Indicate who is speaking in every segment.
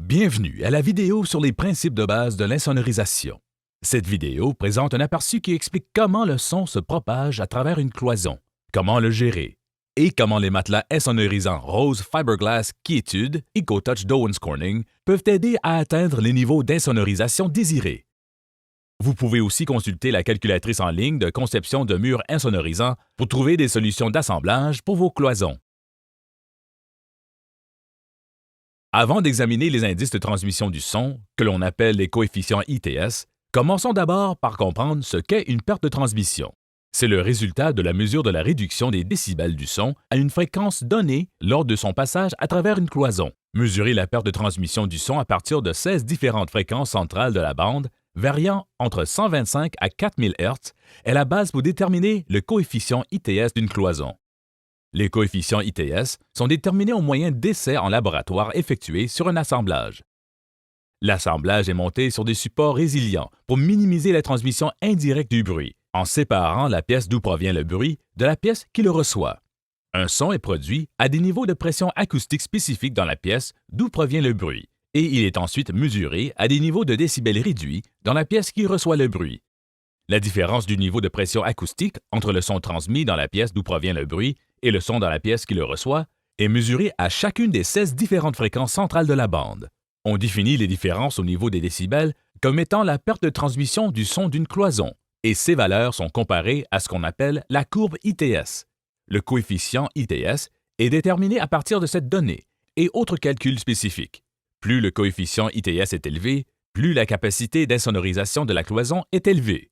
Speaker 1: Bienvenue à la vidéo sur les principes de base de l'insonorisation. Cette vidéo présente un aperçu qui explique comment le son se propage à travers une cloison, comment le gérer, et comment les matelas insonorisants Rose Fiberglass Quiétude EcoTouch d'Owens Corning peuvent aider à atteindre les niveaux d'insonorisation désirés. Vous pouvez aussi consulter la calculatrice en ligne de conception de murs insonorisants pour trouver des solutions d'assemblage pour vos cloisons. Avant d'examiner les indices de transmission du son, que l'on appelle les coefficients ITS, commençons d'abord par comprendre ce qu'est une perte de transmission. C'est le résultat de la mesure de la réduction des décibels du son à une fréquence donnée lors de son passage à travers une cloison. Mesurer la perte de transmission du son à partir de 16 différentes fréquences centrales de la bande, variant entre 125 à 4000 Hz, est la base pour déterminer le coefficient ITS d'une cloison. Les coefficients ITS sont déterminés au moyen d'essais en laboratoire effectués sur un assemblage. L'assemblage est monté sur des supports résilients pour minimiser la transmission indirecte du bruit, en séparant la pièce d'où provient le bruit de la pièce qui le reçoit. Un son est produit à des niveaux de pression acoustique spécifiques dans la pièce d'où provient le bruit, et il est ensuite mesuré à des niveaux de décibels réduits dans la pièce qui reçoit le bruit. La différence du niveau de pression acoustique entre le son transmis dans la pièce d'où provient le bruit et le son dans la pièce qui le reçoit est mesurée à chacune des 16 différentes fréquences centrales de la bande. On définit les différences au niveau des décibels comme étant la perte de transmission du son d'une cloison, et ces valeurs sont comparées à ce qu'on appelle la courbe ITS. Le coefficient ITS est déterminé à partir de cette donnée et autres calculs spécifiques. Plus le coefficient ITS est élevé, plus la capacité d'insonorisation de la cloison est élevée.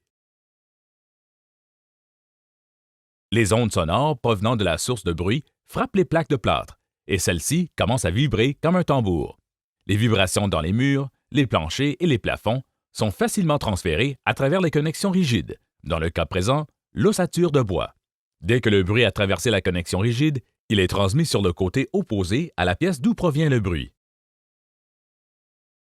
Speaker 1: Les ondes sonores provenant de la source de bruit frappent les plaques de plâtre et celles-ci commencent à vibrer comme un tambour. Les vibrations dans les murs, les planchers et les plafonds sont facilement transférées à travers les connexions rigides, dans le cas présent, l'ossature de bois. Dès que le bruit a traversé la connexion rigide, il est transmis sur le côté opposé à la pièce d'où provient le bruit.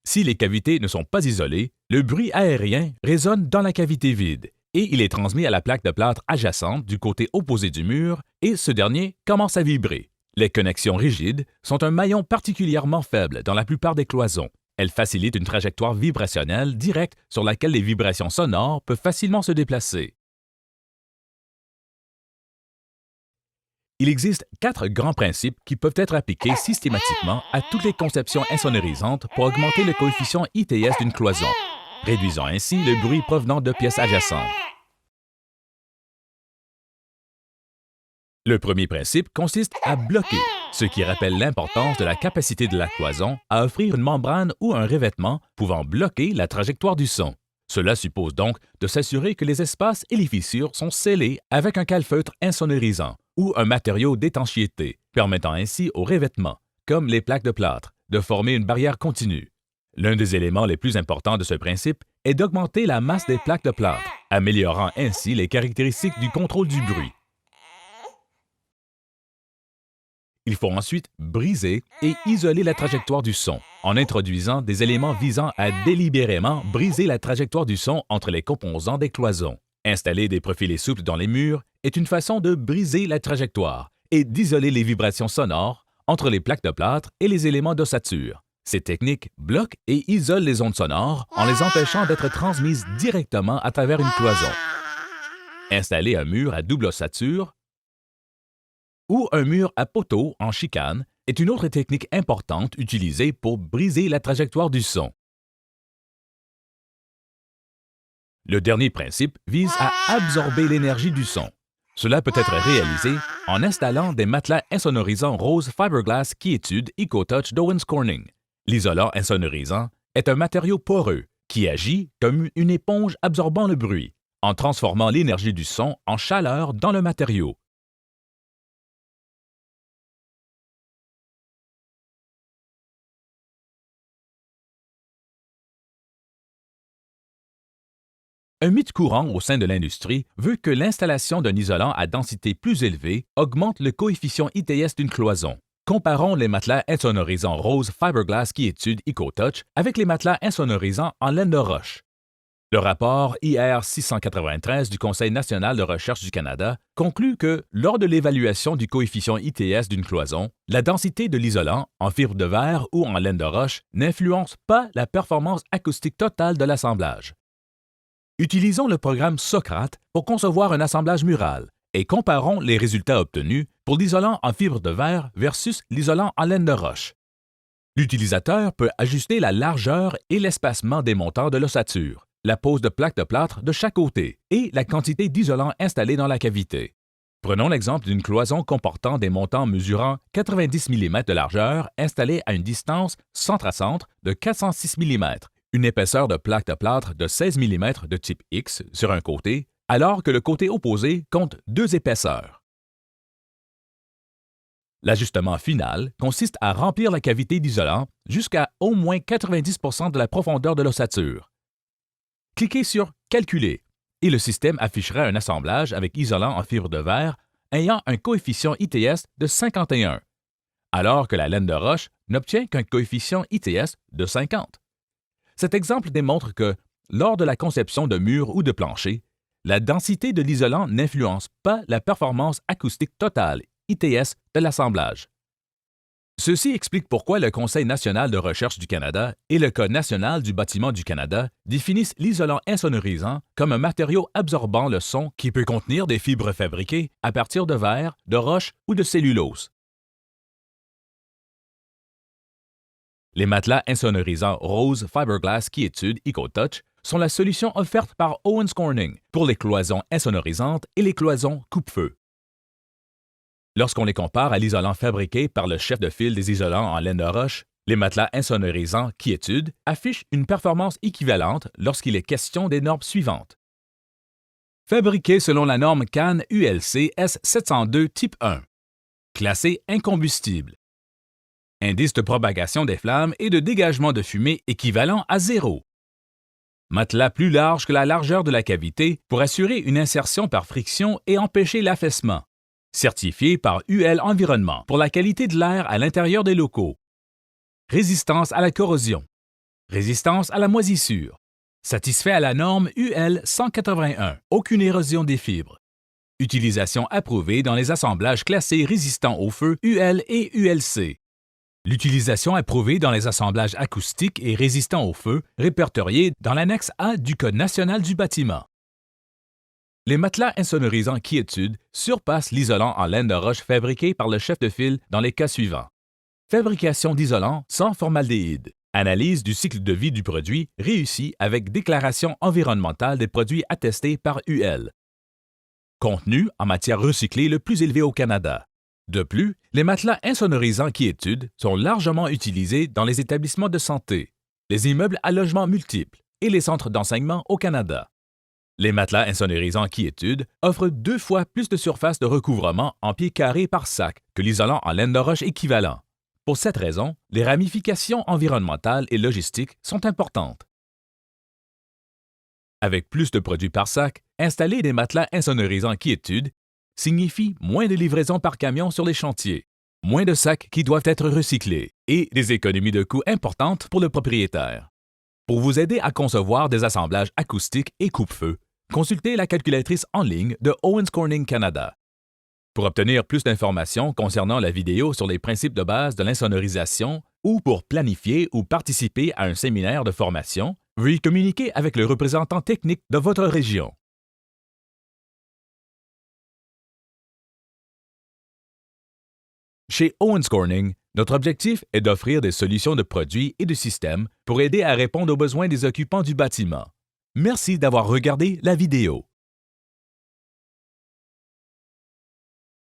Speaker 1: Si les cavités ne sont pas isolées, le bruit aérien résonne dans la cavité vide et il est transmis à la plaque de plâtre adjacente du côté opposé du mur et ce dernier commence à vibrer. Les connexions rigides sont un maillon particulièrement faible dans la plupart des cloisons. Elles facilitent une trajectoire vibrationnelle directe sur laquelle les vibrations sonores peuvent facilement se déplacer. Il existe 4 grands principes qui peuvent être appliqués systématiquement à toutes les conceptions insonorisantes pour augmenter le coefficient ITS d'une cloison, réduisant ainsi le bruit provenant de pièces adjacentes. Le premier principe consiste à bloquer, ce qui rappelle l'importance de la capacité de la cloison à offrir une membrane ou un revêtement pouvant bloquer la trajectoire du son. Cela suppose donc de s'assurer que les espaces et les fissures sont scellés avec un calfeutre insonorisant ou un matériau d'étanchéité, permettant ainsi au revêtement, comme les plaques de plâtre, de former une barrière continue. L'un des éléments les plus importants de ce principe est d'augmenter la masse des plaques de plâtre, améliorant ainsi les caractéristiques du contrôle du bruit. Il faut ensuite briser et isoler la trajectoire du son en introduisant des éléments visant à délibérément briser la trajectoire du son entre les composants des cloisons. Installer des profilés souples dans les murs est une façon de briser la trajectoire et d'isoler les vibrations sonores entre les plaques de plâtre et les éléments d'ossature. Ces techniques bloquent et isolent les ondes sonores en les empêchant d'être transmises directement à travers une cloison. Installer un mur à double ossature ou un mur à poteaux en chicane est une autre technique importante utilisée pour briser la trajectoire du son. Le dernier principe vise à absorber l'énergie du son. Cela peut être réalisé en installant des matelas insonorisants Rose Fiberglass Quiétude EcoTouch d'Owens Corning. L'isolant insonorisant est un matériau poreux qui agit comme une éponge absorbant le bruit, en transformant l'énergie du son en chaleur dans le matériau. Un mythe courant au sein de l'industrie veut que l'installation d'un isolant à densité plus élevée augmente le coefficient ITS d'une cloison. Comparons les matelas insonorisants Rose Fiberglass Quiétude EcoTouch avec les matelas insonorisants en laine de roche. Le rapport IR 693 du Conseil national de recherche du Canada conclut que, lors de l'évaluation du coefficient ITS d'une cloison, la densité de l'isolant, en fibre de verre ou en laine de roche, n'influence pas la performance acoustique totale de l'assemblage. Utilisons le programme Socrate pour concevoir un assemblage mural et comparons les résultats obtenus pour l'isolant en fibre de verre versus l'isolant en laine de roche. L'utilisateur peut ajuster la largeur et l'espacement des montants de l'ossature, la pose de plaques de plâtre de chaque côté et la quantité d'isolant installé dans la cavité. Prenons l'exemple d'une cloison comportant des montants mesurant 90 mm de largeur installés à une distance centre-à-centre de 406 mm, une épaisseur de plaque de plâtre de 16 mm de type X sur un côté, alors que le côté opposé compte 2 épaisseurs. L'ajustement final consiste à remplir la cavité d'isolant jusqu'à au moins 90 % de la profondeur de l'ossature. Cliquez sur « Calculer » et le système affichera un assemblage avec isolant en fibre de verre ayant un coefficient ITS de 51, alors que la laine de roche n'obtient qu'un coefficient ITS de 50. Cet exemple démontre que, lors de la conception de murs ou de planchers, la densité de l'isolant n'influence pas la performance acoustique totale ITS de l'assemblage. Ceci explique pourquoi le Conseil national de recherche du Canada et le Code national du bâtiment du Canada définissent l'isolant insonorisant comme un matériau absorbant le son qui peut contenir des fibres fabriquées à partir de verre, de roche ou de cellulose. Les matelas insonorisants Rose Fiberglass Quiétude EcoTouch sont la solution offerte par Owens Corning pour les cloisons insonorisantes et les cloisons coupe-feu. Lorsqu'on les compare à l'isolant fabriqué par le chef de file des isolants en laine de roche, les matelas insonorisants Quiétude affichent une performance équivalente lorsqu'il est question des normes suivantes. Fabriqué selon la norme CAN ULC S702 type 1. Classé incombustible. Indice de propagation des flammes et de dégagement de fumée équivalent à 0. Matelas plus large que la largeur de la cavité pour assurer une insertion par friction et empêcher l'affaissement. Certifié par UL Environnement pour la qualité de l'air à l'intérieur des locaux. Résistance à la corrosion. Résistance à la moisissure. Satisfait à la norme UL 181. Aucune érosion des fibres. Utilisation approuvée dans les assemblages classés résistants au feu UL et ULC. L'utilisation approuvée dans les assemblages acoustiques et résistants au feu répertoriés dans l'annexe A du Code national du bâtiment. Les matelas insonorisants Quiétude surpassent l'isolant en laine de roche fabriqué par le chef de file dans les cas suivants. Fabrication d'isolant sans formaldéhyde. Analyse du cycle de vie du produit réussie avec déclaration environnementale des produits attestés par UL. Contenu en matière recyclée le plus élevé au Canada. De plus, les matelas insonorisants Quiétude sont largement utilisés dans les établissements de santé, les immeubles à logements multiples et les centres d'enseignement au Canada. Les matelas insonorisants Quiétude offrent 2 fois plus de surface de recouvrement en pieds carrés par sac que l'isolant en laine de roche équivalent. Pour cette raison, les ramifications environnementales et logistiques sont importantes. Avec plus de produits par sac, installer des matelas insonorisants Quiétude signifie moins de livraisons par camion sur les chantiers, moins de sacs qui doivent être recyclés et des économies de coûts importantes pour le propriétaire. Pour vous aider à concevoir des assemblages acoustiques et coupe-feu, consultez la calculatrice en ligne de Owens Corning Canada. Pour obtenir plus d'informations concernant la vidéo sur les principes de base de l'insonorisation ou pour planifier ou participer à un séminaire de formation, veuillez communiquer avec le représentant technique de votre région. Chez Owens Corning, notre objectif est d'offrir des solutions de produits et de systèmes pour aider à répondre aux besoins des occupants du bâtiment. Merci d'avoir regardé la vidéo.